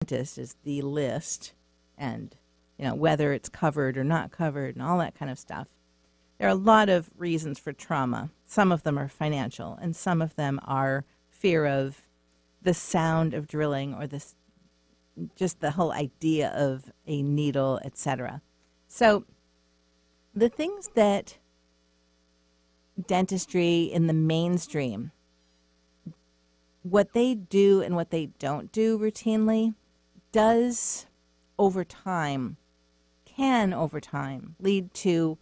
dentist is the list, and whether it's covered or not covered and all that kind of stuff. There are a lot of reasons for trauma. Some of them are financial, and some of them are fear of the sound of drilling or just the whole idea of a needle, etc. So the things that dentistry in the mainstream, what they do and what they don't do routinely, can over time lead to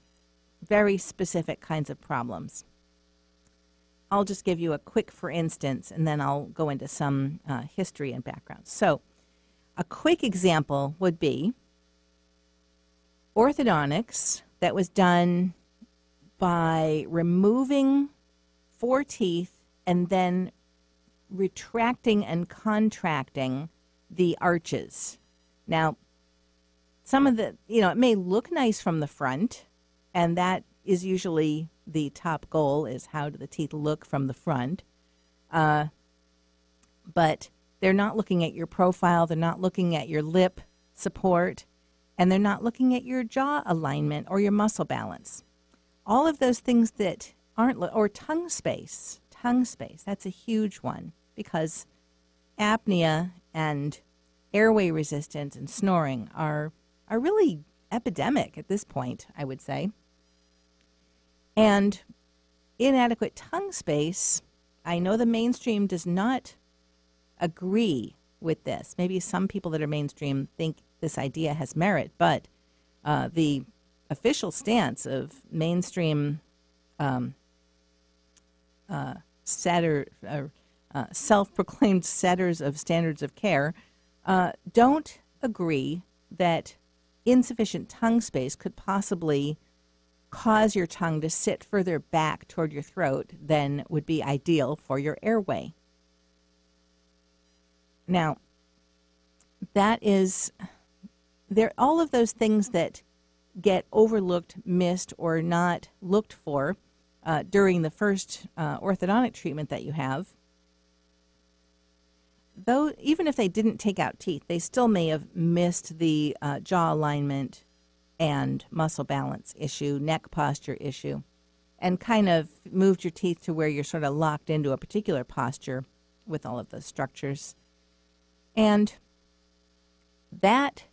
very specific kinds of problems. I'll just give you a quick for instance, and then I'll go into some history and background. So a quick example would be orthodontics that was done by removing 4 teeth and then retracting and contracting the arches. Now, some of the, it may look nice from the front, and that is usually the top goal, is how do the teeth look from the front. But they're not looking at your profile, they're not looking at your lip support, and they're not looking at your jaw alignment or your muscle balance. All of those things that aren't, or tongue space, that's a huge one, because apnea and airway resistance and snoring are really epidemic at this point, I would say. And inadequate tongue space, I know the mainstream does not agree with this. Maybe some people that are mainstream think this idea has merit, but the official stance of mainstream self-proclaimed setters of standards of care don't agree that insufficient tongue space could possibly cause your tongue to sit further back toward your throat than would be ideal for your airway. Now, all of those things that get overlooked, missed, or not looked for during the first orthodontic treatment that you have, though, even if they didn't take out teeth, they still may have missed the jaw alignment and muscle balance issue, neck posture issue, and kind of moved your teeth to where you're sort of locked into a particular posture with all of those structures. And that,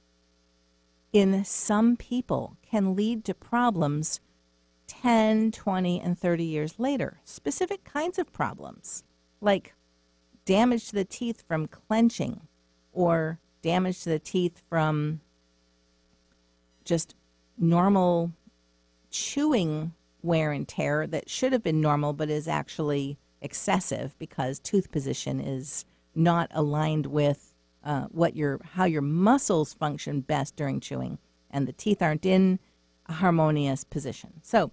in some people, can lead to problems 10, 20, and 30 years later. Specific kinds of problems, like damage to the teeth from clenching, or damage to the teeth from just normal chewing wear and tear that should have been normal but is actually excessive because tooth position is not aligned with how your muscles function best during chewing, and the teeth aren't in a harmonious position. So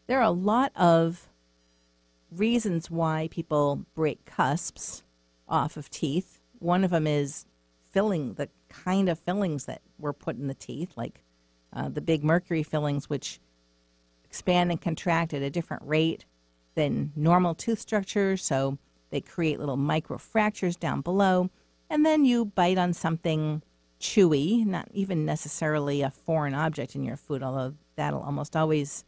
there are a lot of reasons why people break cusps off of teeth. One of them is the kind of fillings that were put in the teeth, like the big mercury fillings, which expand and contract at a different rate than normal tooth structure, so they create little microfractures down below. And then you bite on something chewy, not even necessarily a foreign object in your food, although that'll almost always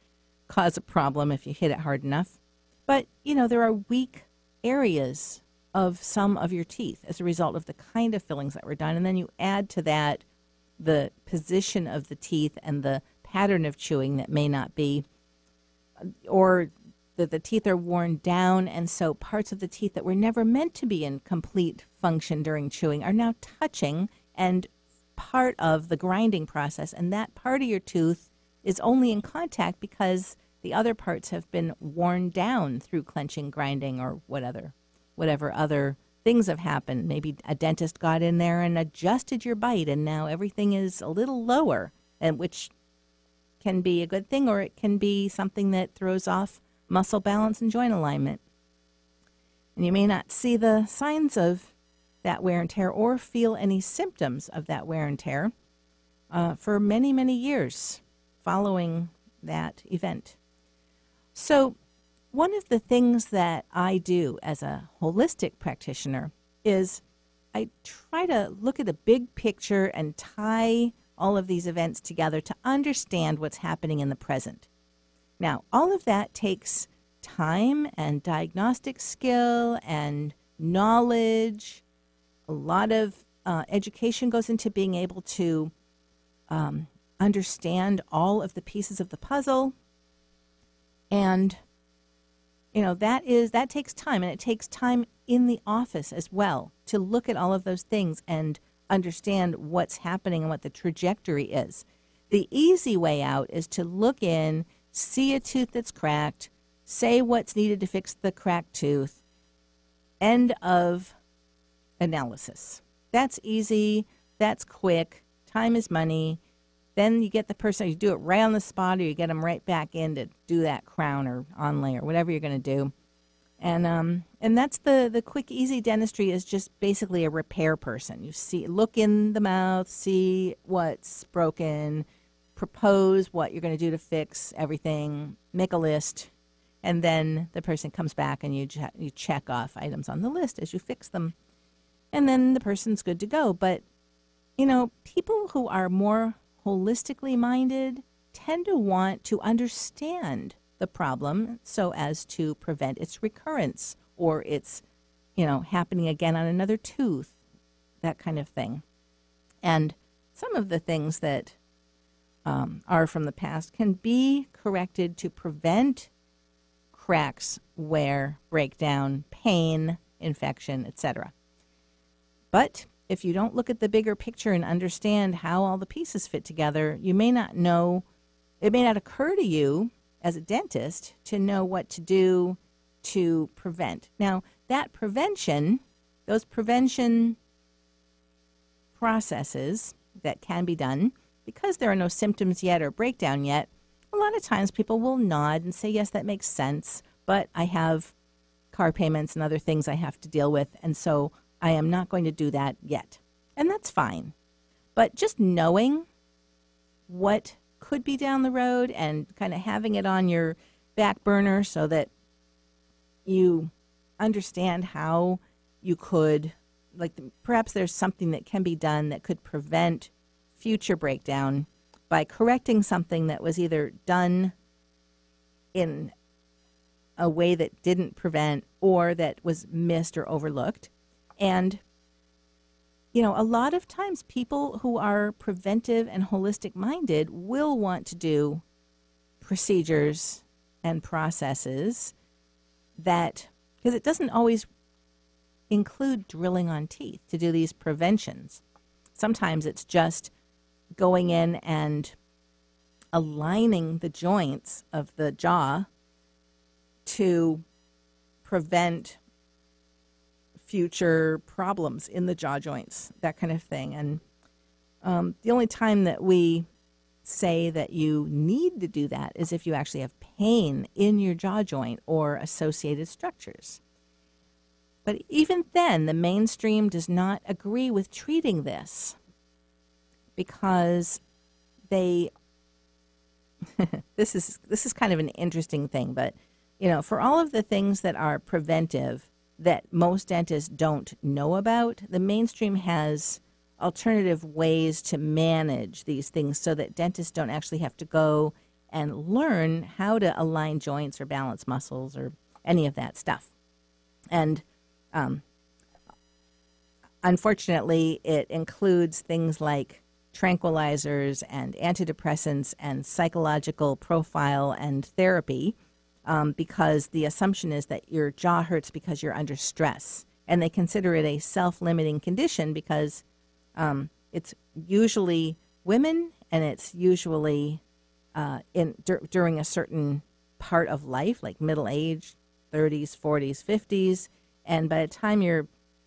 cause a problem if you hit it hard enough. But, there are weak areas of some of your teeth as a result of the kind of fillings that were done. And then you add to that the position of the teeth and the pattern of chewing that may not be, or that the teeth are worn down, and so parts of the teeth that were never meant to be in complete function during chewing are now touching and part of the grinding process, and that part of your tooth is only in contact because the other parts have been worn down through clenching, grinding, or whatever other things have happened. Maybe a dentist got in there and adjusted your bite, and now everything is a little lower, and which can be a good thing, or it can be something that throws off muscle balance and joint alignment. And you may not see the signs of that wear and tear or feel any symptoms of that wear and tear for many, many years following that event. So one of the things that I do as a holistic practitioner is I try to look at the big picture and tie all of these events together to understand what's happening in the present. Now, all of that takes time and diagnostic skill and knowledge. A lot of education goes into being able to understand all of the pieces of the puzzle. And, that takes time, and it takes time in the office as well to look at all of those things and understand what's happening and what the trajectory is. The easy way out is to look in, see a tooth that's cracked, say what's needed to fix the cracked tooth, end of analysis. That's easy, that's quick, time is money. Then you get the person, you do it right on the spot, or you get them right back in to do that crown or onlay or whatever you're going to do. And that's the quick, easy dentistry is just basically a repair person. You look in the mouth, see what's broken, propose what you're going to do to fix everything, make a list, and then the person comes back and you check off items on the list as you fix them. And then the person's good to go. But, people who are more holistically minded tend to want to understand the problem so as to prevent its recurrence or its, happening again on another tooth, that kind of thing. And some of the things that are from the past can be corrected to prevent cracks, wear, breakdown, pain, infection, etc. But if you don't look at the bigger picture and understand how all the pieces fit together, you may not know, it may not occur to you as a dentist to know what to do to prevent. Now, that prevention, those prevention processes that can be done, because there are no symptoms yet or breakdown yet, a lot of times people will nod and say, yes, that makes sense, but I have car payments and other things I have to deal with, and so I am not going to do that yet. And that's fine. But just knowing what could be down the road and kind of having it on your back burner so that you understand how you could, perhaps there's something that can be done that could prevent future breakdown by correcting something that was either done in a way that didn't prevent or that was missed or overlooked. And, a lot of times people who are preventive and holistic minded will want to do procedures and processes that, because it doesn't always include drilling on teeth to do these preventions. Sometimes it's just going in and aligning the joints of the jaw to prevent future problems in the jaw joints, that kind of thing. And the only time that we say that you need to do that is if you actually have pain in your jaw joint or associated structures. But even then, the mainstream does not agree with treating this because they this is kind of an interesting thing, but for all of the things that are preventive that most dentists don't know about, the mainstream has alternative ways to manage these things so that dentists don't actually have to go and learn how to align joints or balance muscles or any of that stuff. And unfortunately, it includes things like tranquilizers and antidepressants and psychological profile and therapy, because the assumption is that your jaw hurts because you're under stress. And they consider it a self-limiting condition because it's usually women, and it's usually during a certain part of life, like middle age, 30s, 40s, 50s. And by the time you're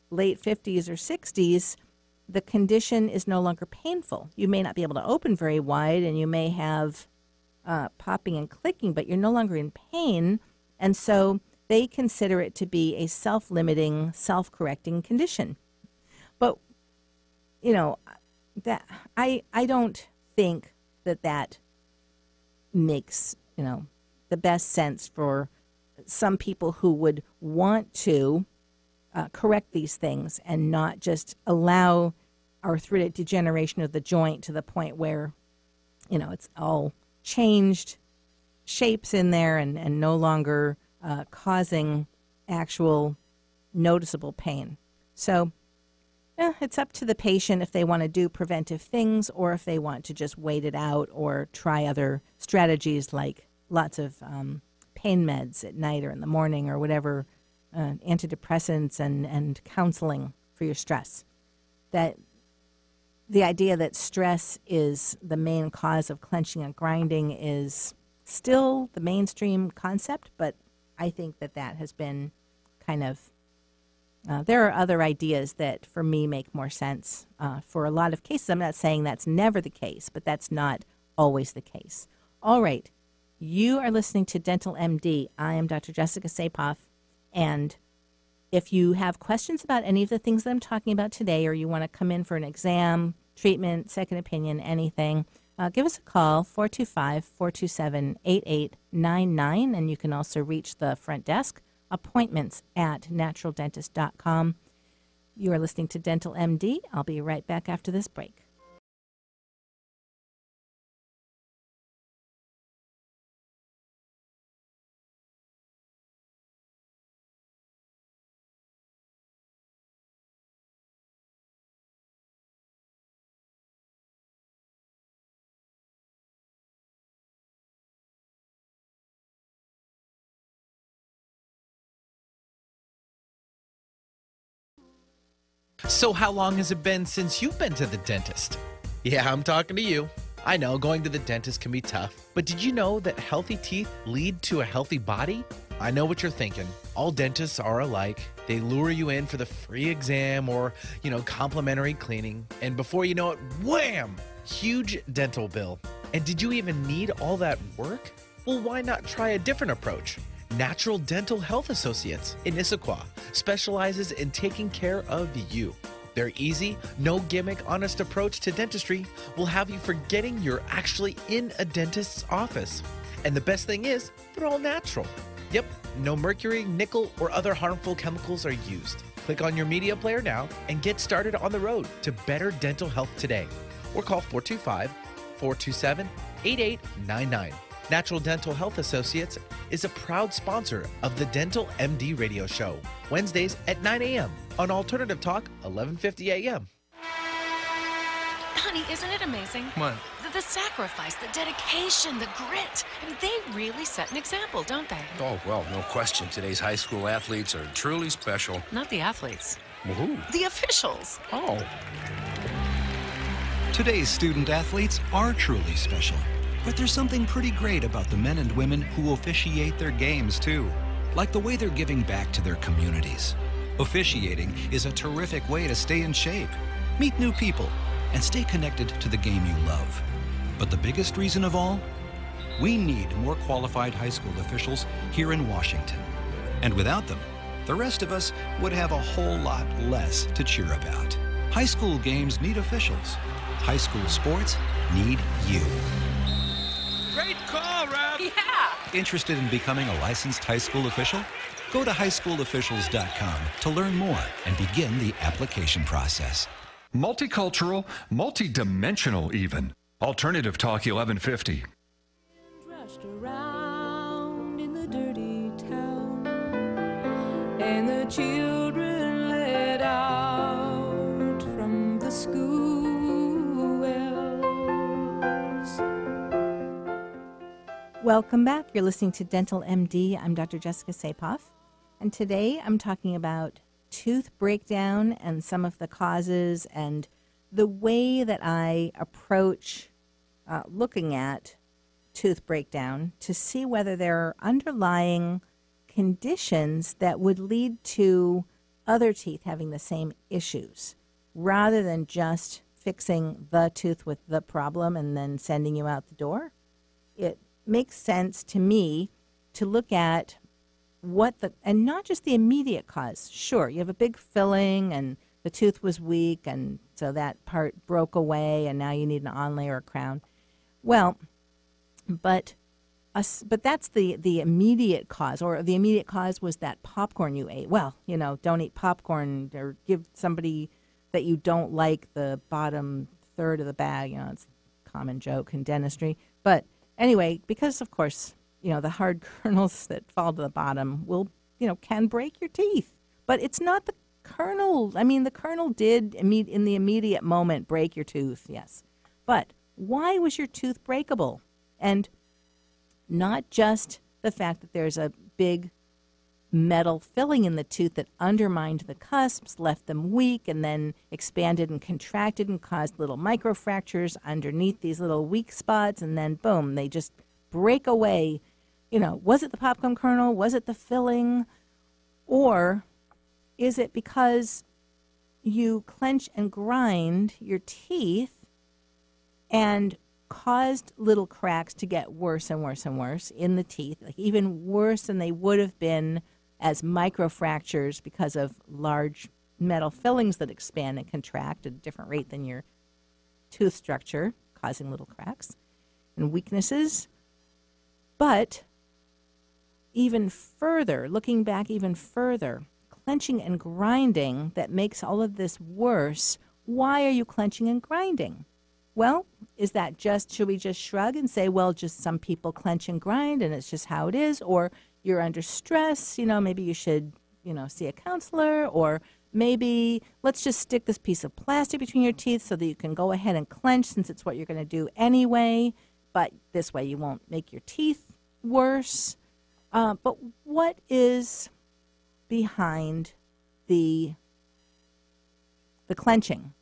late 50s or 60s, the condition is no longer painful. You may not be able to open very wide, and you may have popping and clicking, but you're no longer in pain. And so they consider it to be a self-limiting, self-correcting condition. But, that I don't think that makes, the best sense for some people who would want to correct these things and not just allow arthritic degeneration of the joint to the point where, it's all changed shapes in there and no longer causing actual noticeable pain. So it's up to the patient if they want to do preventive things or if they want to just wait it out or try other strategies like lots of pain meds at night or in the morning or whatever, antidepressants and counseling for your stress. That the idea that stress is the main cause of clenching and grinding is still the mainstream concept, but I think that has been kind of there are other ideas that, for me, make more sense for a lot of cases. I'm not saying that's never the case, but that's not always the case. All right. You are listening to Dental MD. I am Dr. Jessica Sapoff, and if you have questions about any of the things that I'm talking about today or you want to come in for an exam, treatment, second opinion, anything, give us a call, 425-427-8899, and you can also reach the front desk, appointments@naturaldentist.com. You are listening to Dental MD. I'll be right back after this break. So how long has it been since you've been to the dentist? Yeah, I'm talking to you. I know going to the dentist can be tough, but did you know that healthy teeth lead to a healthy body? I know what you're thinking. All dentists are alike. They lure you in for the free exam or, complimentary cleaning. And before you know it, wham! Huge dental bill. And did you even need all that work? Well, why not try a different approach? Natural Dental Health Associates in Issaquah specializes in taking care of you. Their easy, no gimmick, honest approach to dentistry will have you forgetting you're actually in a dentist's office. And the best thing is, they're all natural. Yep, no mercury, nickel, or other harmful chemicals are used. Click on your media player now and get started on the road to better dental health today. Or call 425-427-8899. Natural Dental Health Associates is a proud sponsor of the Dental MD radio show, Wednesdays at 9 a.m. on Alternative Talk, 1150 a.m. Honey, isn't it amazing? What? The sacrifice, the dedication, the grit. I mean, they really set an example, don't they? Oh, well, no question. Today's high school athletes are truly special. Not the athletes. Well, who? The officials. Oh. Today's student athletes are truly special. But there's something pretty great about the men and women who officiate their games, too. Like the way they're giving back to their communities. Officiating is a terrific way to stay in shape, meet new people, and stay connected to the game you love. But the biggest reason of all? We need more qualified high school officials here in Washington. And without them, the rest of us would have a whole lot less to cheer about. High school games need officials. High school sports need you. Great call, Ralph! Yeah! Interested in becoming a licensed high school official? Go to highschoolofficials.com to learn more and begin the application process. Multicultural, multidimensional even. Alternative Talk 1150. Rushed around in the dirty town, and the children let out from the schools. Welcome back. You're listening to Dental MD. I'm Dr. Jessica Sapoff, and today I'm talking about tooth breakdown and some of the causes and the way that I approach looking at tooth breakdown to see whether there are underlying conditions that would lead to other teeth having the same issues rather than just fixing the tooth with the problem and then sending you out the door. It makes sense to me to look at and not just the immediate cause. Sure, you have a big filling and the tooth was weak and so that part broke away and now you need an onlay or a crown. Well, but but that's the immediate cause, or the immediate cause was that popcorn you ate. Well, don't eat popcorn, or give somebody that you don't like the bottom third of the bag. It's a common joke in dentistry. But anyway, because of course, the hard kernels that fall to the bottom can break your teeth. But it's not the kernel. I mean, the kernel did in the immediate moment break your tooth, yes. But why was your tooth breakable? And not just the fact that there's a big metal filling in the tooth that undermined the cusps, left them weak, and then expanded and contracted and caused little microfractures underneath these little weak spots, and then boom, they just break away. Was it the popcorn kernel? Was it the filling? Or is it because you clench and grind your teeth and caused little cracks to get worse and worse and worse in the teeth, like even worse than they would have been as microfractures because of large metal fillings that expand and contract at a different rate than your tooth structure, causing little cracks and weaknesses. But even further, looking back even further, clenching and grinding that makes all of this worse. Why are you clenching and grinding? Well, is that should we just shrug and say, well, just some people clench and grind and it's just how it is? Or you're under stress, maybe you should, see a counselor, or maybe let's just stick this piece of plastic between your teeth so that you can go ahead and clench since it's what you're going to do anyway, but this way you won't make your teeth worse. But what is behind the clenching?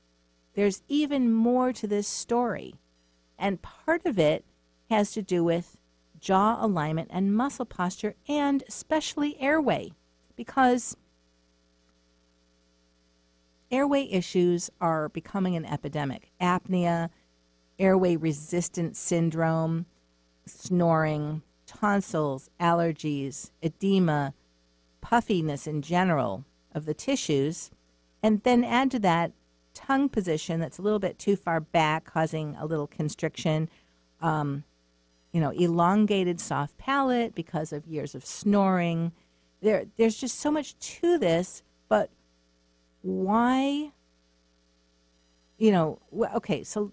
There's even more to this story, and part of it has to do with jaw alignment and muscle posture, and especially airway, because airway issues are becoming an epidemic. Apnea, airway resistance syndrome, snoring, tonsils, allergies, edema, puffiness in general of the tissues, and then add to that tongue position that's a little bit too far back, causing a little constriction, elongated soft palate because of years of snoring. There's just so much to this, but why, okay, so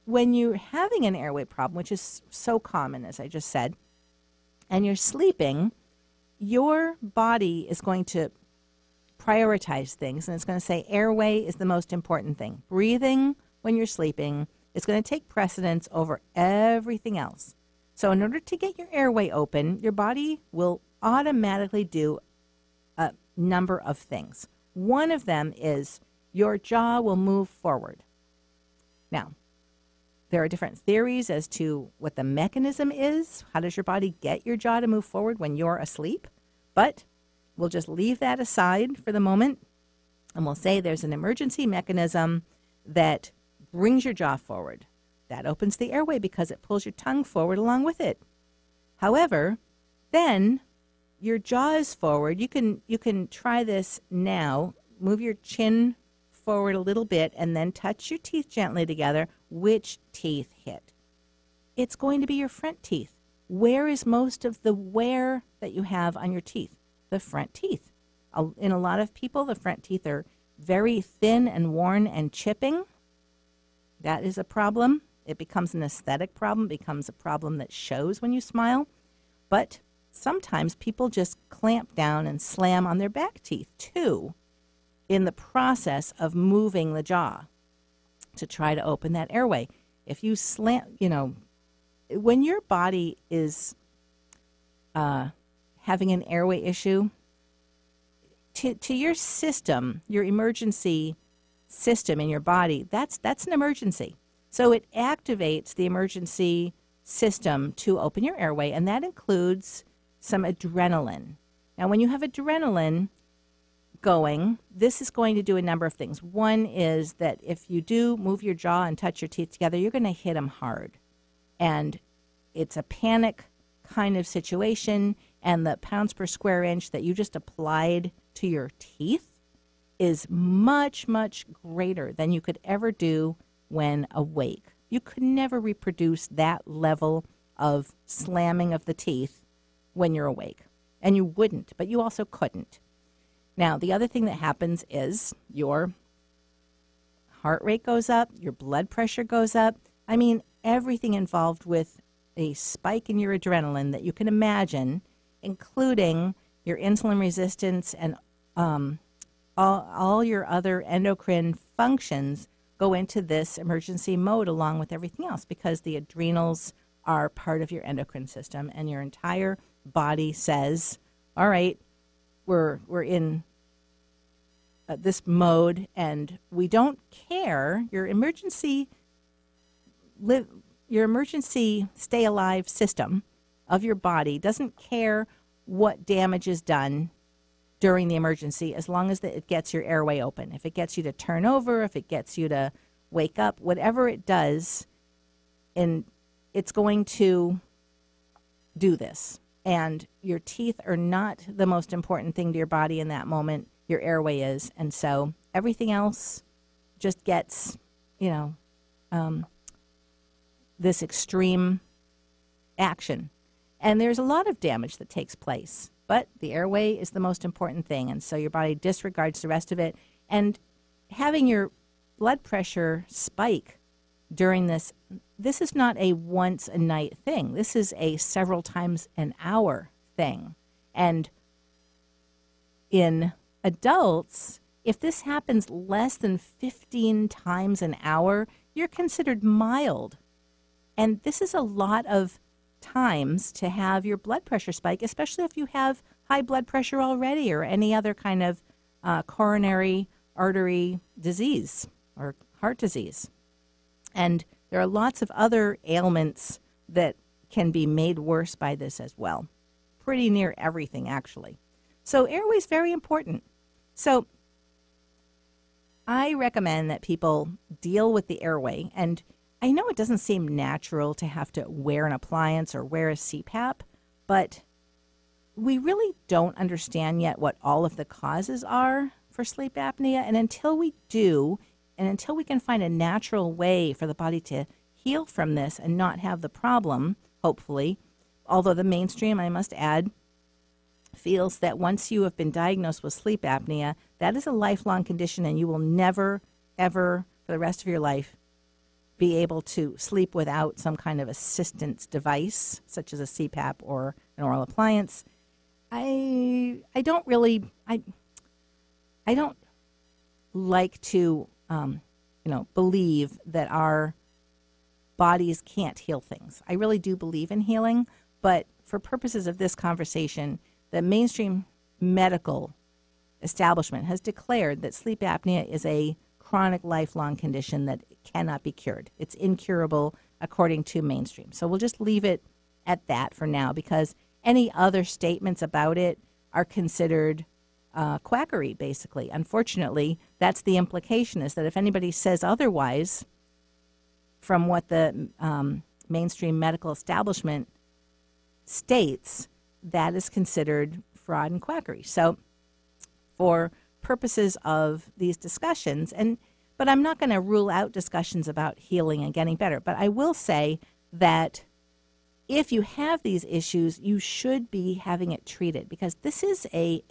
when you're having an airway problem, which is so common, as I just said, and you're sleeping, your body is going to prioritize things, and it's going to say airway is the most important thing. Breathing when you're sleeping is going to take precedence over everything else. So in order to get your airway open, your body will automatically do a number of things. One of them is your jaw will move forward. Now, there are different theories as to what the mechanism is. How does your body get your jaw to move forward when you're asleep? But we'll just leave that aside for the moment, and we'll say there's an emergency mechanism that brings your jaw forward. That opens the airway because it pulls your tongue forward along with it. However, then your jaw is forward. You can try this now. Move your chin forward a little bit and then touch your teeth gently together. Which teeth hit? It's going to be your front teeth. Where is most of the wear that you have on your teeth? The front teeth. In a lot of people, the front teeth are very thin and worn and chipping. That is a problem. It becomes an aesthetic problem, becomes a problem that shows when you smile. But sometimes people just clamp down and slam on their back teeth too in the process of moving the jaw to try to open that airway. If you slam, when your body is having an airway issue, to your system, your emergency system in your body, that's an emergency. So it activates the emergency system to open your airway, and that includes some adrenaline. Now, when you have adrenaline going, this is going to do a number of things. One is that if you do move your jaw and touch your teeth together, you're going to hit them hard. And it's a panic kind of situation, and the pounds per square inch that you just applied to your teeth is much, much greater than you could ever do when awake. You could never reproduce that level of slamming of the teeth when you're awake. And you wouldn't, but you also couldn't. Now, the other thing that happens is your heart rate goes up, your blood pressure goes up. I mean, everything involved with a spike in your adrenaline that you can imagine, including your insulin resistance and all your other endocrine functions go into this emergency mode along with everything else, because the adrenals are part of your endocrine system, and your entire body says, all right, we're in this mode, and we don't care. Your emergency stay alive system of your body doesn't care what damage is done during the emergency, as long as it gets your airway open. If it gets you to turn over, if it gets you to wake up, whatever it does, and it's going to do this. And your teeth are not the most important thing to your body in that moment. Your airway is. And so everything else just gets, this extreme action. And there's a lot of damage that takes place. But the airway is the most important thing, and so your body disregards the rest of it. And having your blood pressure spike during this is not a once a night thing. This is a several times an hour thing. And in adults, if this happens less than 15 times an hour, you're considered mild. And this is a lot of times to have your blood pressure spike, especially if you have high blood pressure already or any other kind of coronary artery disease or heart disease. And there are lots of other ailments that can be made worse by this as well. Pretty near everything, actually. So airway is very important. So I recommend that people deal with the airway. And I know it doesn't seem natural to have to wear an appliance or wear a CPAP, but we really don't understand yet what all of the causes are for sleep apnea. And until we do, and until we can find a natural way for the body to heal from this and not have the problem, hopefully, although the mainstream, I must add, feels that once you have been diagnosed with sleep apnea, that is a lifelong condition and you will never, ever, for the rest of your life, be able to sleep without some kind of assistance device, such as a CPAP or an oral appliance. I don't like to, believe that our bodies can't heal things. I really do believe in healing, but for purposes of this conversation, the mainstream medical establishment has declared that sleep apnea is a chronic lifelong condition that cannot be cured. It's incurable according to mainstream. So we'll just leave it at that for now, because any other statements about it are considered quackery, basically. Unfortunately, that's the implication, is that if anybody says otherwise from what the mainstream medical establishment states, that is considered fraud and quackery. So for purposes of these discussions, but I'm not going to rule out discussions about healing and getting better, but I will say that if you have these issues, you should be having it treated, because this is a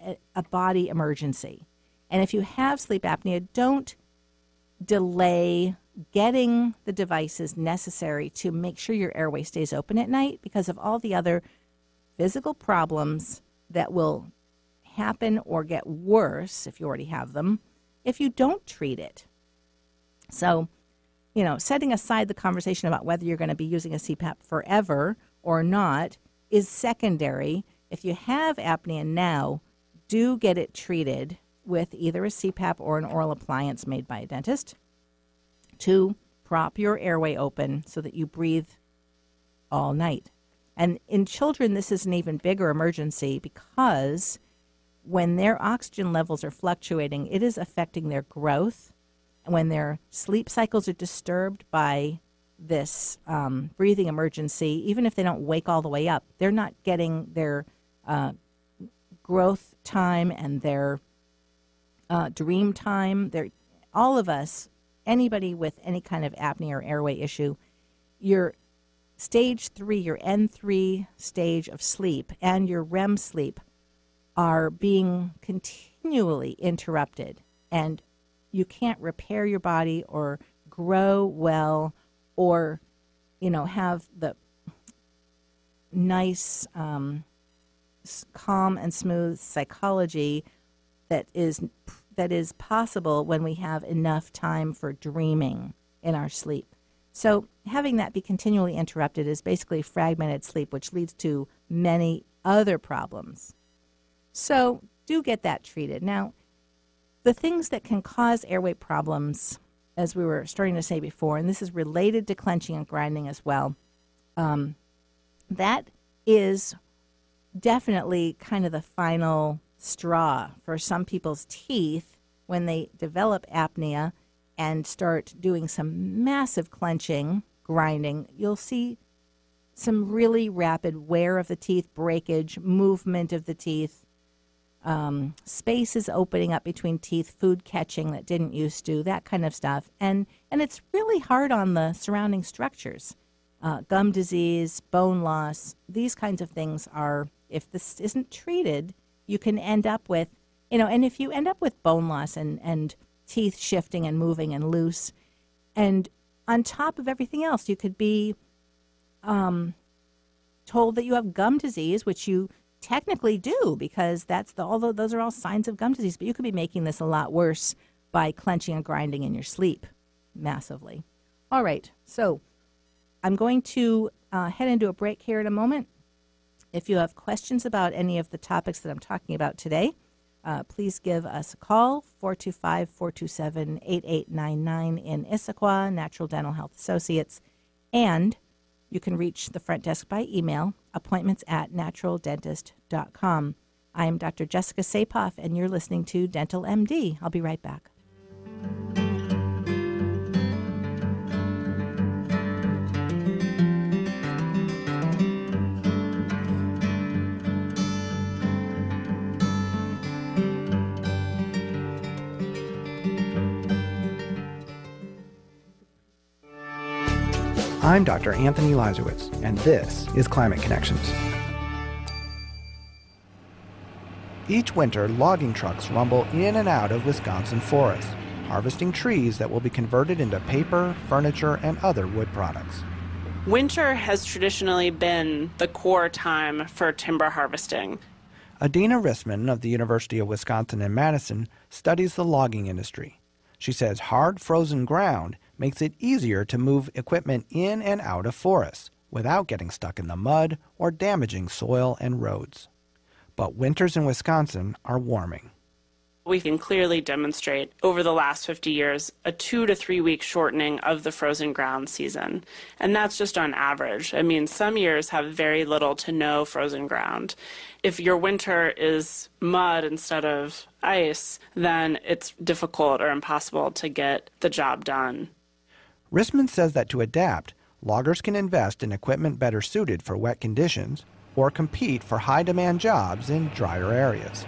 body emergency. And if you have sleep apnea, don't delay getting the devices necessary to make sure your airway stays open at night, because of all the other physical problems that will happen or get worse, if you already have them, if you don't treat it. So, setting aside the conversation about whether you're going to be using a CPAP forever or not is secondary. If you have apnea now, do get it treated with either a CPAP or an oral appliance made by a dentist to prop your airway open so that you breathe all night. And in children, this is an even bigger emergency, because when their oxygen levels are fluctuating, it is affecting their growth. And when their sleep cycles are disturbed by this breathing emergency, even if they don't wake all the way up, they're not getting their growth time and their dream time. All of us, anybody with any kind of apnea or airway issue, your stage 3, your N3 stage of sleep, and your REM sleep are being continually interrupted, and you can't repair your body or grow well or, have the nice, calm and smooth psychology that is possible when we have enough time for dreaming in our sleep. So having that be continually interrupted is basically fragmented sleep, which leads to many other problems. So do get that treated. Now, the things that can cause airway problems, as we were starting to say before, and this is related to clenching and grinding as well, that is definitely kind of the final straw for some people's teeth when they develop apnea and start doing some massive clenching, grinding. You'll see some really rapid wear of the teeth, breakage, movement of the teeth, spaces opening up between teeth, food catching that didn't used to, that kind of stuff. And it's really hard on the surrounding structures. Gum disease, bone loss, these kinds of things are, if this isn't treated, you can end up with, and if you end up with bone loss and teeth shifting and moving and loose, and on top of everything else, you could be told that you have gum disease, which you technically do, because although those are all signs of gum disease, but you could be making this a lot worse by clenching and grinding in your sleep massively. All right, so I'm going to head into a break here in a moment. If you have questions about any of the topics that I'm talking about today, please give us a call, 425-427-8899 in Issaquah, Natural Dental Health Associates. And you can reach the front desk by email, appointments@naturaldentist.com. I'm Dr. Jessica Sapoff, and you're listening to Dental MD. I'll be right back. I'm Dr. Anthony Lazowitz, and this is Climate Connections. Each winter, logging trucks rumble in and out of Wisconsin forests, harvesting trees that will be converted into paper, furniture, and other wood products. Winter has traditionally been the core time for timber harvesting. Adina Rissman of the University of Wisconsin in Madison studies the logging industry. She says hard, frozen ground makes it easier to move equipment in and out of forests without getting stuck in the mud or damaging soil and roads. But winters in Wisconsin are warming. We can clearly demonstrate over the last 50 years a 2 to 3 week shortening of the frozen ground season. And that's just on average. I mean, some years have very little to no frozen ground. If your winter is mud instead of ice, then it's difficult or impossible to get the job done. Rissman says that to adapt, loggers can invest in equipment better suited for wet conditions or compete for high-demand jobs in drier areas.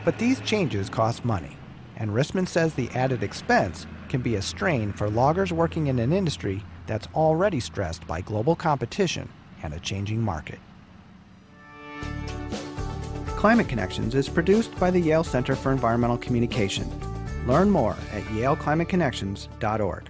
But these changes cost money, and Rissman says the added expense can be a strain for loggers working in an industry that's already stressed by global competition and a changing market. Climate Connections is produced by the Yale Center for Environmental Communication. Learn more at yaleclimateconnections.org.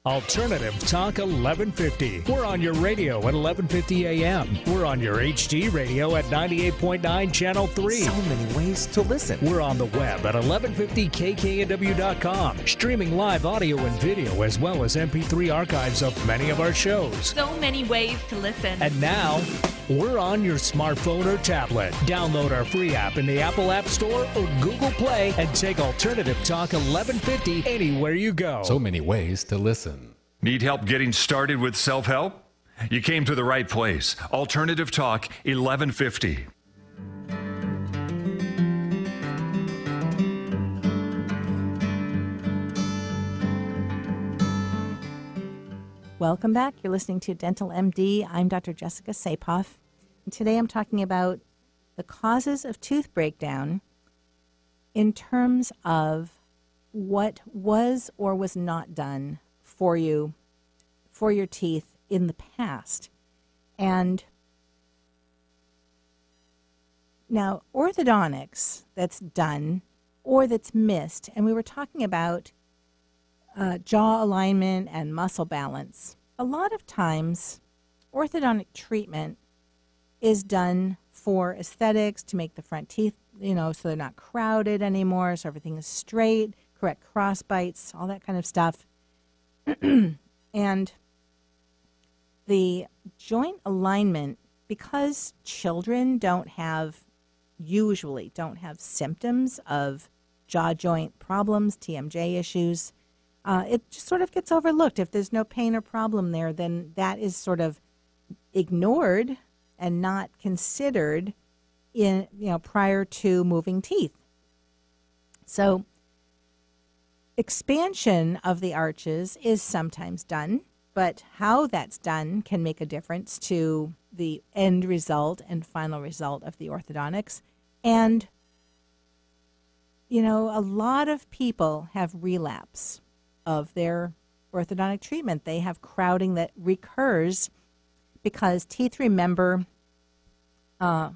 Alternative Talk 1150. We're on your radio at 1150 a.m. We're on your HD radio at 98.9 Channel 3. So many ways to listen. We're on the web at 1150kknw.com, streaming live audio and video as well as MP3 archives of many of our shows. So many ways to listen. And now, we're on your smartphone or tablet. Download our free app in the Apple App Store or Google Play and take Alternative Talk 1150 anywhere you go. So many ways to listen. Need help getting started with self-help? You came to the right place. Alternative Talk 1150. Welcome back. You're listening to Dental MD. I'm Dr. Jessica Sapoff. And today I'm talking about the causes of tooth breakdown in terms of what was or was not done for you, for your teeth in the past. And now orthodontics that's done or that's missed, and we were talking about jaw alignment and muscle balance. A lot of times, orthodontic treatment is done for aesthetics, to make the front teeth, so they're not crowded anymore, so everything is straight, correct cross bites, all that kind of stuff. And the joint alignment, because children usually don't have symptoms of jaw joint problems, TMJ issues, it just sort of gets overlooked. If there's no pain or problem there, then that is sort of ignored and not considered prior to moving teeth. So expansion of the arches is sometimes done, but how that's done can make a difference to the end result and final result of the orthodontics. And, a lot of people have relapse of their orthodontic treatment. They have crowding that recurs because teeth remember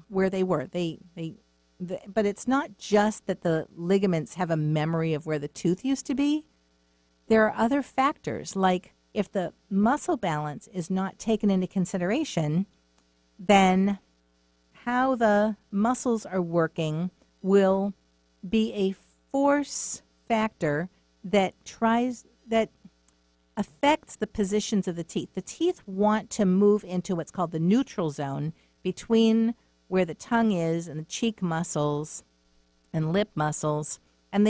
where they were. But it's not just that the ligaments have a memory of where the tooth used to be. There are other factors, like if the muscle balance is not taken into consideration, then how the muscles are working will be a force factor that affects the positions of the teeth. The teeth want to move into what's called the neutral zone between where the tongue is and the cheek muscles and lip muscles, and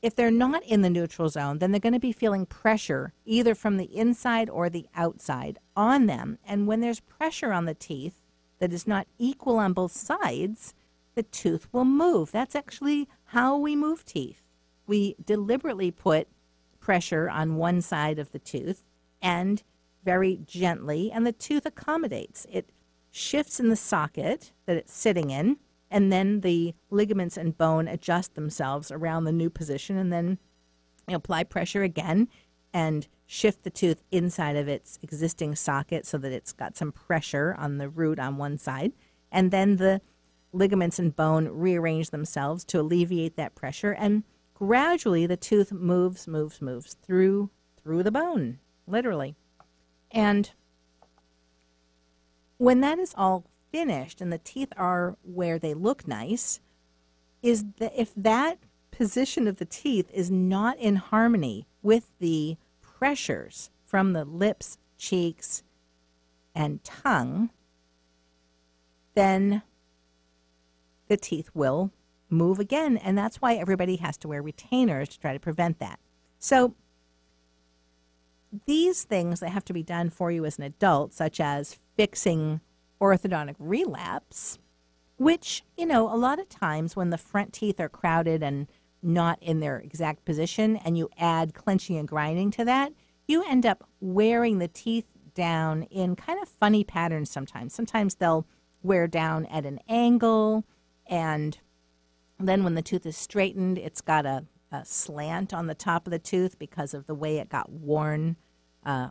if they're not in the neutral zone, then they're going to be feeling pressure either from the inside or the outside on them. And when there's pressure on the teeth that is not equal on both sides, the tooth will move. That's actually how we move teeth. We deliberately put pressure on one side of the tooth and very gently, and the tooth accommodates. It shifts in the socket that it's sitting in, and then the ligaments and bone adjust themselves around the new position, and then apply pressure again and shift the tooth inside of its existing socket so that it's got some pressure on the root on one side, and then the ligaments and bone rearrange themselves to alleviate that pressure, and gradually the tooth moves through the bone, literally. And when that is all finished and the teeth are where they look nice, is that if that position of the teeth is not in harmony with the pressures from the lips, cheeks, and tongue, then the teeth will move again. And that's why everybody has to wear retainers to try to prevent that. So these things that have to be done for you as an adult, such as fixing orthodontic relapse, which, a lot of times when the front teeth are crowded and not in their exact position, and you add clenching and grinding to that, you end up wearing the teeth down in kind of funny patterns sometimes. Sometimes they'll wear down at an angle, and then when the tooth is straightened, it's got a slant on the top of the tooth because of the way it got worn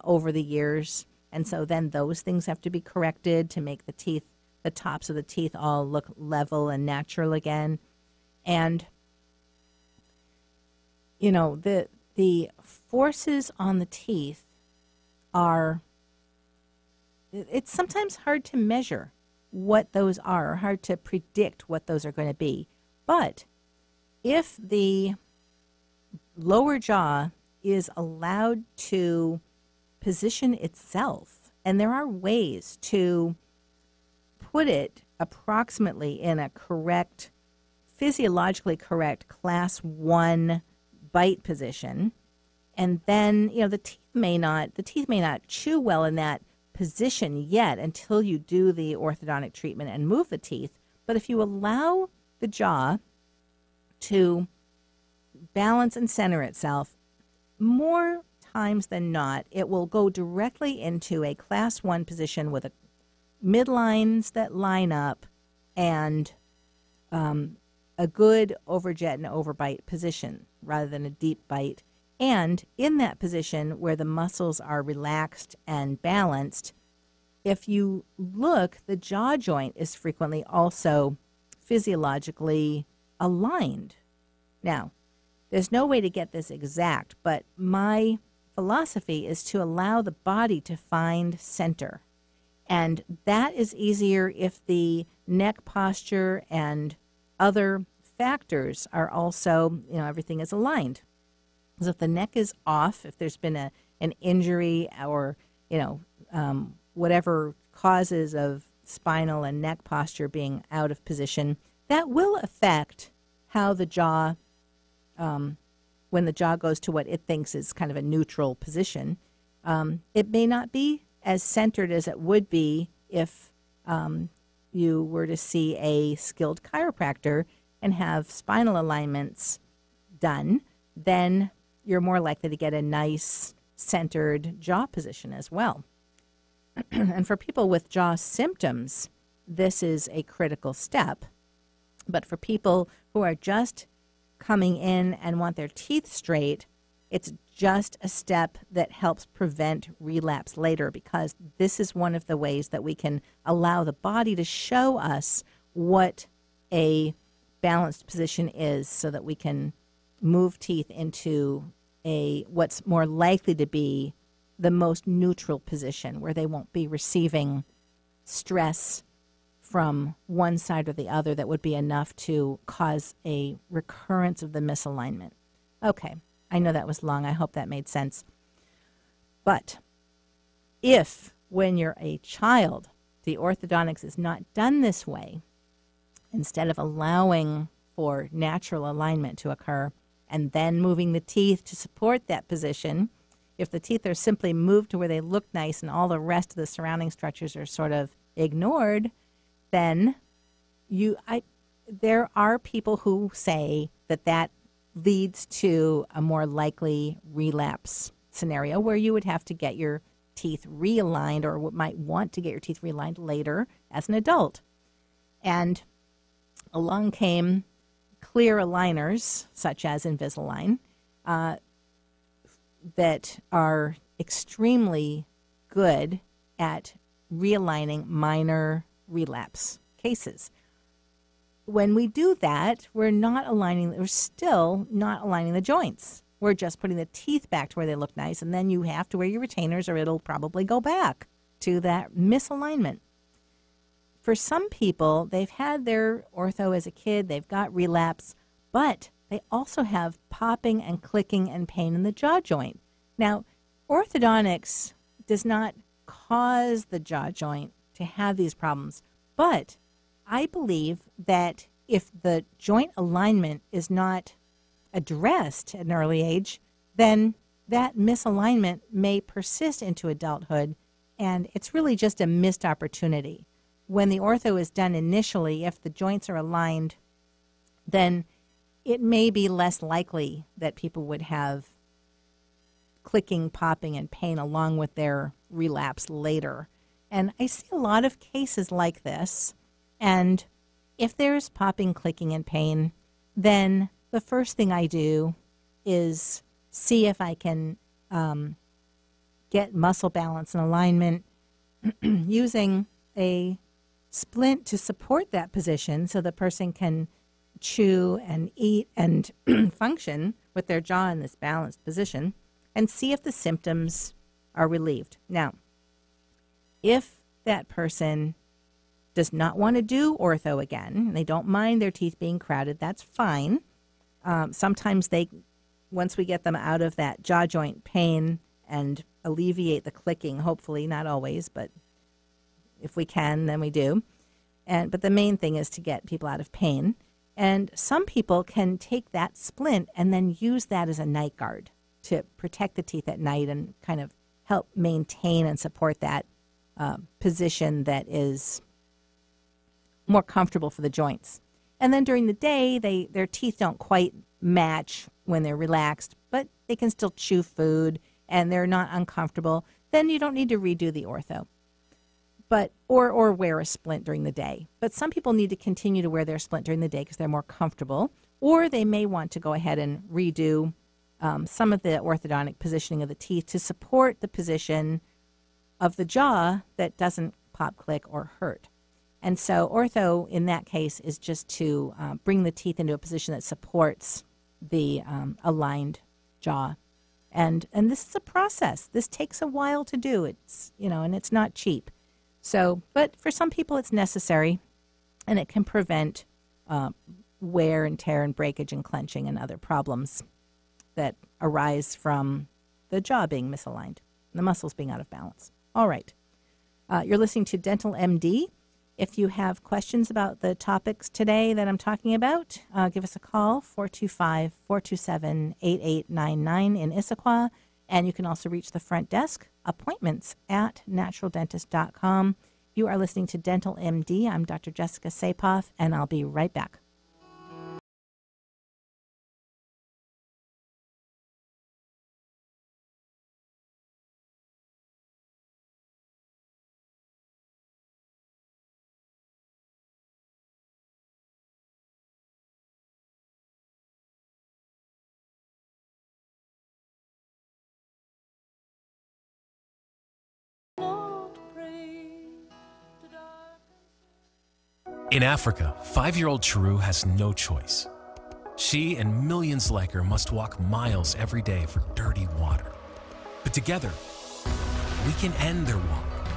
over the years. And so then those things have to be corrected to make the tops of the teeth all look level and natural again. And, the forces on the teeth it's sometimes hard to measure what those are, hard to predict what those are going to be. But if the lower jaw is allowed to position itself, and there are ways to put it approximately in a correct, physiologically correct class 1 bite position, and then the teeth may not chew well in that position yet until you do the orthodontic treatment and move the teeth. But if you allow the jaw to balance and center itself, more times than not, it will go directly into a class 1 position with midlines that line up and a good overjet and overbite position rather than a deep bite And in that position where the muscles are relaxed and balanced, if you look, the jaw joint is frequently also physiologically aligned. Now, there's no way to get this exact, but my philosophy is to allow the body to find center. And that is easier if the neck posture and other factors are also, everything is aligned. Because if the neck is off, if there's been an injury or, whatever causes of spinal and neck posture being out of position, that will affect how the jaw, when the jaw goes to what it thinks is kind of a neutral position, it may not be as centered as it would be if you were to see a skilled chiropractor and have spinal alignments done. Then you're more likely to get a nice centered jaw position as well. And for people with jaw symptoms, this is a critical step. But for people who are just coming in and want their teeth straight, it's just a step that helps prevent relapse later, because this is one of the ways that we can allow the body to show us what a balanced position is, so that we can move teeth into what's more likely to be the most neutral position, where they won't be receiving stress from one side or the other that would be enough to cause a recurrence of the misalignment. Okay, I know that was long. I hope that made sense. But if, when you're a child, the orthodontics is not done this way, instead of allowing for natural alignment to occur and then moving the teeth to support that position, if the teeth are simply moved to where they look nice and all the rest of the surrounding structures are sort of ignored, then there are people who say that leads to a more likely relapse scenario, where you would have to get your teeth realigned, or might want to get your teeth realigned later as an adult. And along came clear aligners, such as Invisalign, that are extremely good at realigning minor relapse cases. When we do that, we're still not aligning the joints. We're just putting the teeth back to where they look nice, and then you have to wear your retainers or it'll probably go back to that misalignment. For some people, they've had their ortho as a kid, they've got relapse, but they also have popping and clicking and pain in the jaw joint. Now, orthodontics does not cause the jaw joint to have these problems, but I believe that if the joint alignment is not addressed at an early age, then that misalignment may persist into adulthood, and it's really just a missed opportunity. When the ortho is done initially, if the joints are aligned, then it may be less likely that people would have clicking, popping, and pain along with their relapse later. And I see a lot of cases like this, and if there's popping, clicking, and pain, then the first thing I do is see if I can get muscle balance and alignment using a splint to support that position, so the person can chew and eat and function with their jaw in this balanced position, and see if the symptoms are relieved. Now, if that person does not want to do ortho again, they don't mind their teeth being crowded, that's fine. Sometimes once we get them out of that jaw joint pain and alleviate the clicking, hopefully, not always, but if we can, then we do. But the main thing is to get people out of pain. And some people can take that splint and then use that as a night guard to protect the teeth at night and kind of help maintain and support that position that is more comfortable for the joints. And then during the day, their teeth don't quite match when they're relaxed, but they can still chew food and they're not uncomfortable. Then you don't need to redo the ortho. Or wear a splint during the day. But some people need to continue to wear their splint during the day because they're more comfortable, or they may want to go ahead and redo some of the orthodontic positioning of the teeth to support the position of the jaw that doesn't pop, click, or hurt. And so ortho, in that case, is just to bring the teeth into a position that supports the aligned jaw. And this is a process. This takes a while to do. It's, and it's not cheap. So, but for some people it's necessary, and it can prevent wear and tear and breakage and clenching and other problems that arise from the jaw being misaligned, the muscles being out of balance. All right. You're listening to Dental MD. If you have questions about the topics today that I'm talking about, give us a call, 425-427-8899 in Issaquah. And you can also reach the front desk, appointments@naturaldentist.com. You are listening to Dental MD. I'm Dr. Jessica Sapoff, and I'll be right back. In Africa, 5-year-old Chiru has no choice. She and millions like her must walk miles every day for dirty water. But together, we can end their walk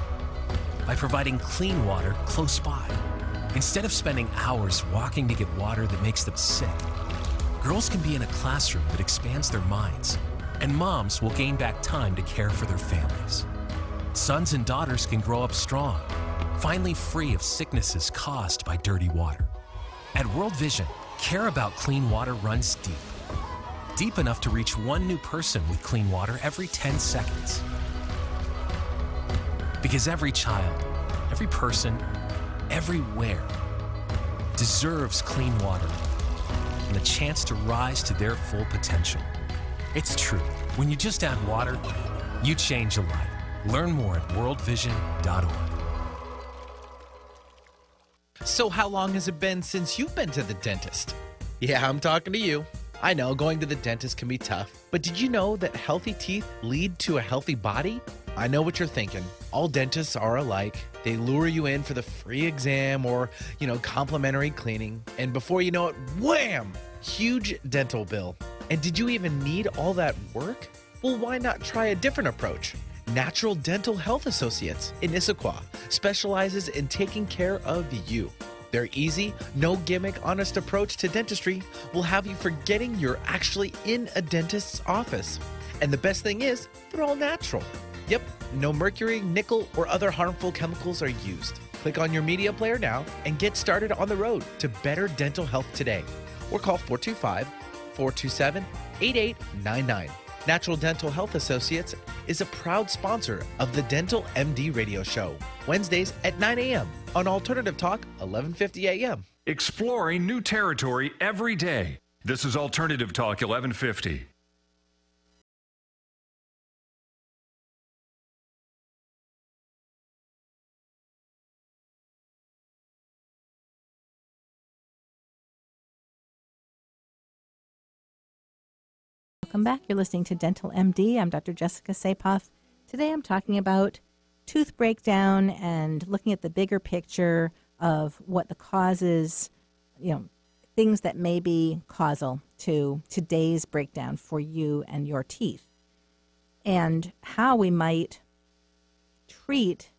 by providing clean water close by. Instead of spending hours walking to get water that makes them sick, girls can be in a classroom that expands their minds, and moms will gain back time to care for their families. Sons and daughters can grow up strong, finally free of sicknesses caused by dirty water. At World Vision, care about clean water runs deep. Deep enough to reach one new person with clean water every 10 seconds. Because every child, every person, everywhere deserves clean water and the chance to rise to their full potential. It's true. When you just add water, you change a life. Learn more at worldvision.org. So how long has it been since you've been to the dentist? Yeah, I'm talking to you. I know going to the dentist can be tough, but did you know that healthy teeth lead to a healthy body? I know what you're thinking. All dentists are alike. They lure you in for the free exam or, complimentary cleaning. And before you know it, wham! Huge dental bill. And did you even need all that work? Well, why not try a different approach? Natural Dental Health Associates in Issaquah specializes in taking care of you. Their easy, no gimmick, honest approach to dentistry will have you forgetting you're actually in a dentist's office. And the best thing is, they're all natural. Yep, no mercury, nickel, or other harmful chemicals are used. Click on your media player now and get started on the road to better dental health today. Or call 425-427-8899. Natural Dental Health Associates is a proud sponsor of the Dental MD radio show, Wednesdays at 9 a.m. on Alternative Talk, 1150 a.m. Exploring new territory every day. This is Alternative Talk, 1150. Welcome back. You're listening to Dental MD. I'm Dr. Jessica Sapoff. Today I'm talking about tooth breakdown and looking at the bigger picture of what the causes, things that may be causal to today's breakdown for you and your teeth, and how we might treat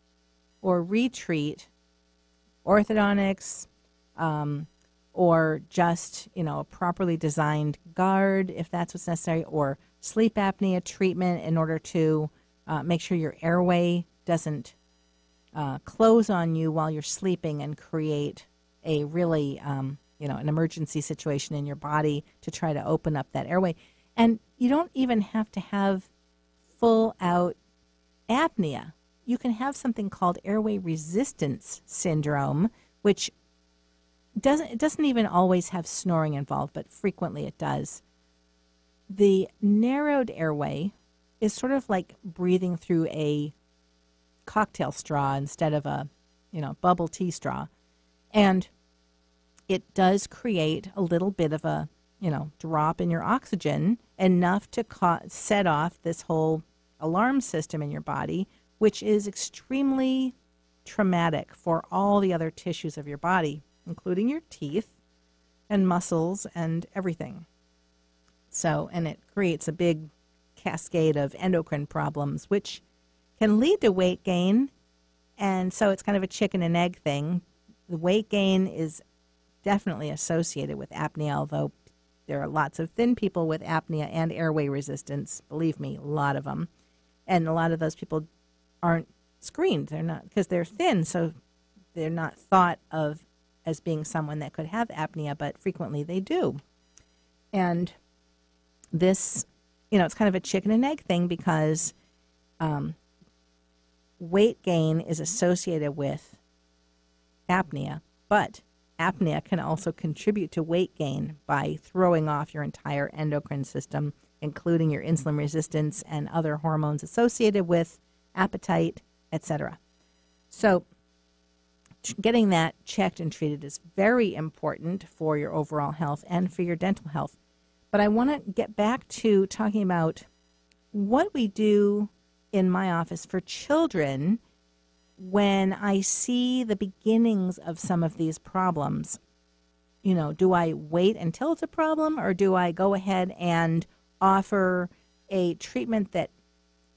or retreat orthodontics, or just, a properly designed guard, if that's what's necessary, or sleep apnea treatment in order to make sure your airway doesn't close on you while you're sleeping and create a really, an emergency situation in your body to try to open up that airway. And you don't even have to have full out apnea. You can have something called airway resistance syndrome, which it doesn't even always have snoring involved, but frequently it does. The narrowed airway is sort of like breathing through a cocktail straw instead of a, bubble tea straw. And it does create a little bit of a, drop in your oxygen enough to set off this whole alarm system in your body, which is extremely traumatic for all the other tissues of your body, including your teeth and muscles and everything. So, and it creates a big cascade of endocrine problems, which can lead to weight gain. And so it's kind of a chicken and egg thing. The weight gain is definitely associated with apnea, although there are lots of thin people with apnea and airway resistance. Believe me, a lot of them. And a lot of those people aren't screened. They're not, because they're thin, so they're not thought of as being someone that could have apnea, but frequently they do. And this, it's kind of a chicken and egg thing because weight gain is associated with apnea, but apnea can also contribute to weight gain by throwing off your entire endocrine system, including your insulin resistance and other hormones associated with appetite, etc. So getting that checked and treated is very important for your overall health and for your dental health. But I want to get back to talking about what we do in my office for children when I see the beginnings of some of these problems. Do I wait until it's a problem, or do I go ahead and offer a treatment that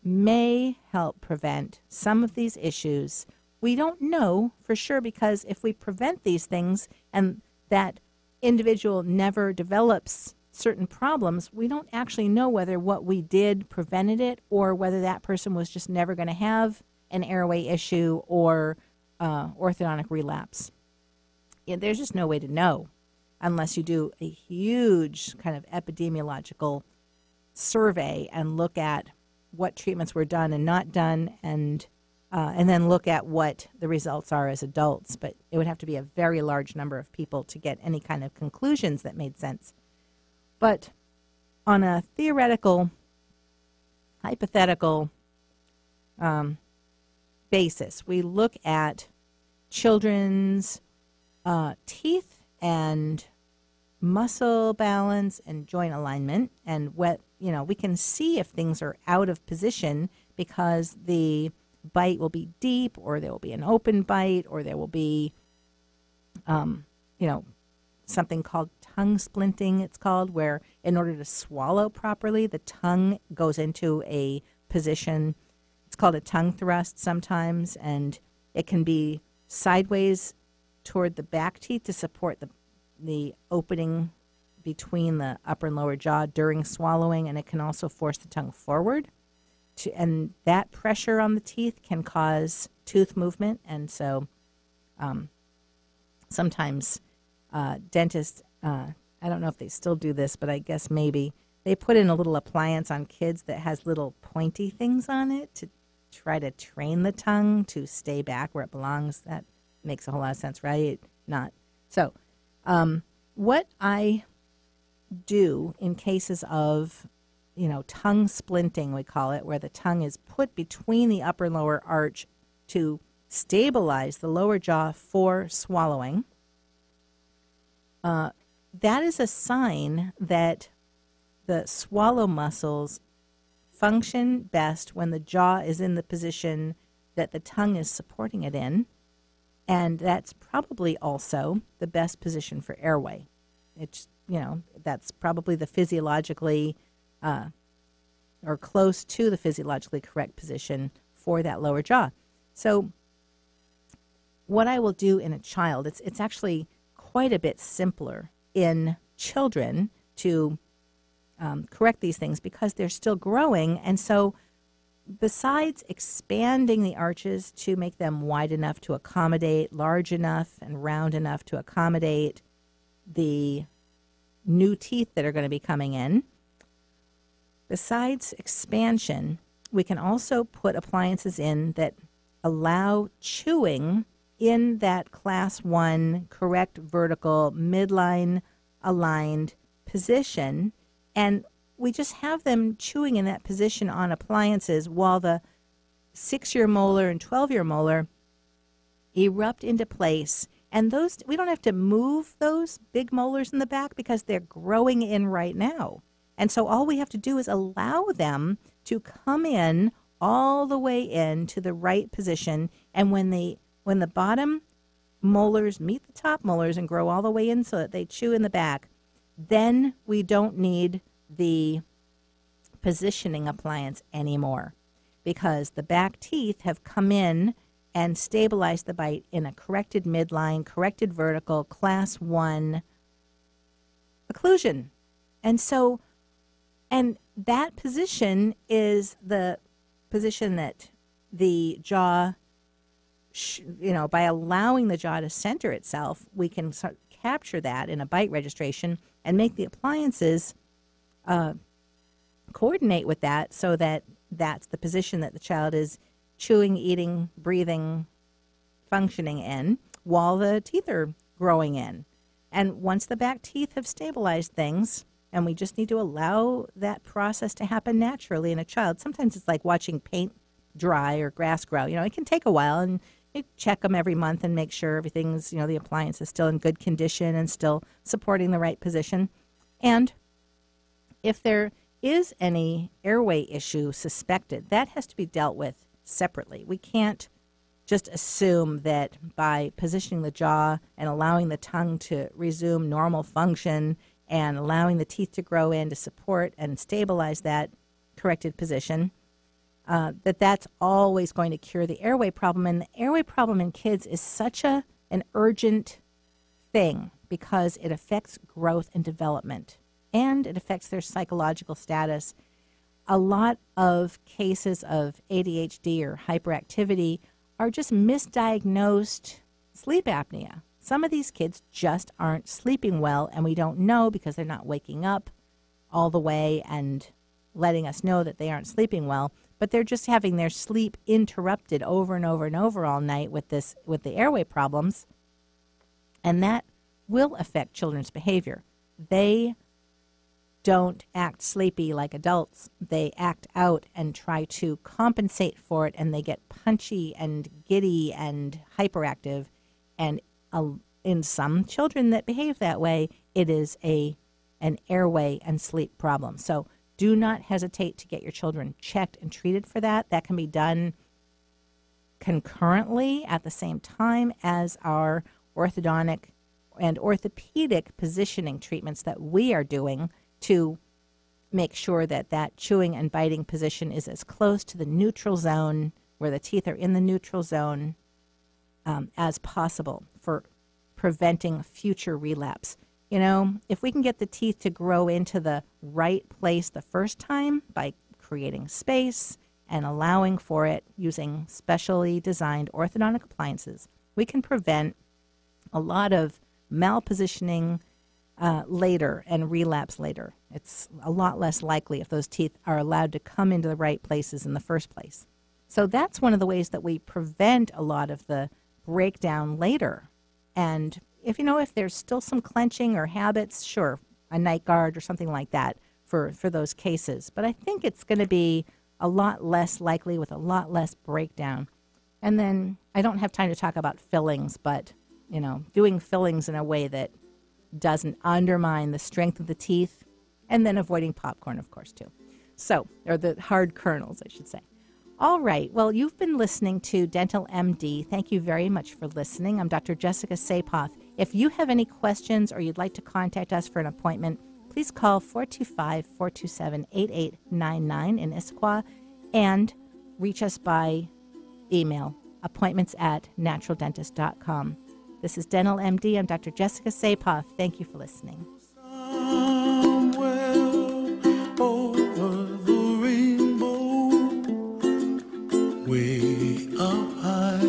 may help prevent some of these issues? We don't know for sure, because if we prevent these things and that individual never develops certain problems, we don't actually know whether what we did prevented it or whether that person was just never going to have an airway issue or orthodontic relapse. There's just no way to know unless you do a huge kind of epidemiological survey and look at what treatments were done and not done, and then look at what the results are as adults. But it would have to be a very large number of people to get any kind of conclusions that made sense. But on a theoretical, hypothetical basis, we look at children's teeth and muscle balance and joint alignment, and we can see if things are out of position because the bite will be deep, or there will be an open bite, or there will be something called tongue splinting, it's called, where in order to swallow properly, the tongue goes into a position. It's called a tongue thrust sometimes, and it can be sideways toward the back teeth to support the opening between the upper and lower jaw during swallowing, and it can also force the tongue forward. And that pressure on the teeth can cause tooth movement, and so sometimes dentists, I don't know if they still do this, but I guess maybe, they put in a little appliance on kids that has little pointy things on it to try to train the tongue to stay back where it belongs. That makes a whole lot of sense, right? Not. So what I do in cases of, tongue splinting, we call it, where the tongue is put between the upper and lower arch to stabilize the lower jaw for swallowing, that is a sign that the swallow muscles function best when the jaw is in the position that the tongue is supporting it in, and that's probably also the best position for airway. It's, that's probably the physiologically or close to the physiologically correct position for that lower jaw. So what I will do in a child, it's actually quite a bit simpler in children to correct these things because they're still growing. And so besides expanding the arches to make them wide enough to accommodate, large enough and round enough to accommodate the new teeth that are going to be coming in, besides expansion, we can also put appliances in that allow chewing in that class 1 correct vertical midline aligned position, and we just have them chewing in that position on appliances while the 6-year molar and 12-year molar erupt into place And those, we don't have to move those big molars in the back because they're growing in right now. And so all we have to do is allow them to come in all the way in to the right position. And when the bottom molars meet the top molars and grow all the way in so that they chew in the back, then we don't need the positioning appliance anymore, because the back teeth have come in and stabilized the bite in a corrected midline, corrected vertical, class 1 occlusion. And so, and that position is the position that the jaw, by allowing the jaw to center itself, we can capture that in a bite registration and make the appliances coordinate with that, so that that's the position that the child is chewing, eating, breathing, functioning in while the teeth are growing in. And once the back teeth have stabilized things, and we just need to allow that process to happen naturally in a child. Sometimes it's like watching paint dry or grass grow. It can take a while, and you check them every month and make sure everything's, the appliance is still in good condition and still supporting the right position. And if there is any airway issue suspected, that has to be dealt with separately. We can't just assume that by positioning the jaw and allowing the tongue to resume normal function and allowing the teeth to grow in to support and stabilize that corrected position, that's always going to cure the airway problem. And the airway problem in kids is such an urgent thing because it affects growth and development, and it affects their psychological status. A lot of cases of ADHD or hyperactivity are just misdiagnosed sleep apnea. Some of these kids just aren't sleeping well, and we don't know because they're not waking up all the way and letting us know that they aren't sleeping well, but they're just having their sleep interrupted over and over and over all night with the airway problems, and that will affect children's behavior. They don't act sleepy like adults. They act out and try to compensate for it, and they get punchy and giddy and hyperactive. And in some children that behave that way, it is an airway and sleep problem. So do not hesitate to get your children checked and treated for that. That can be done concurrently at the same time as our orthodontic and orthopedic positioning treatments that we are doing to make sure that that chewing and biting position is as close to the neutral zone, where the teeth are in the neutral zone, as possible for preventing future relapse. If we can get the teeth to grow into the right place the first time by creating space and allowing for it using specially designed orthodontic appliances, we can prevent a lot of malpositioning later and relapse later. It's a lot less likely if those teeth are allowed to come into the right places in the first place. So that's one of the ways that we prevent a lot of the breakdown later. And if there's still some clenching or habits, sure, a night guard or something like that for those cases. But I think it's going to be a lot less likely with a lot less breakdown. And then I don't have time to talk about fillings, but doing fillings in a way that doesn't undermine the strength of the teeth, and then avoiding popcorn, of course, too. So, or the hard kernels, I should say. All right. Well, you've been listening to Dental MD. Thank you very much for listening. I'm Dr. Jessica Sapoff. If you have any questions or you'd like to contact us for an appointment, please call 425-427-8899 in Issaquah and reach us by email, appointments@naturaldentist.com. This is Dental MD. I'm Dr. Jessica Sapoff. Thank you for listening. Over the rainbow, way up high,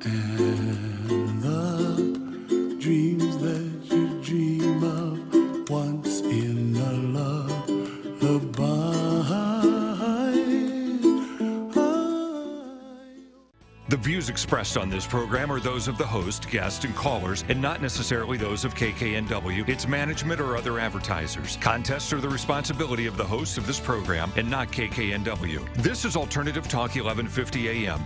and the dreams that you dream of once in a lullaby. The views expressed on this program are those of the host, guests, and callers, and not necessarily those of KKNW, its management, or other advertisers. Contests are the responsibility of the host of this program and not KKNW. This is Alternative Talk 1150 AM.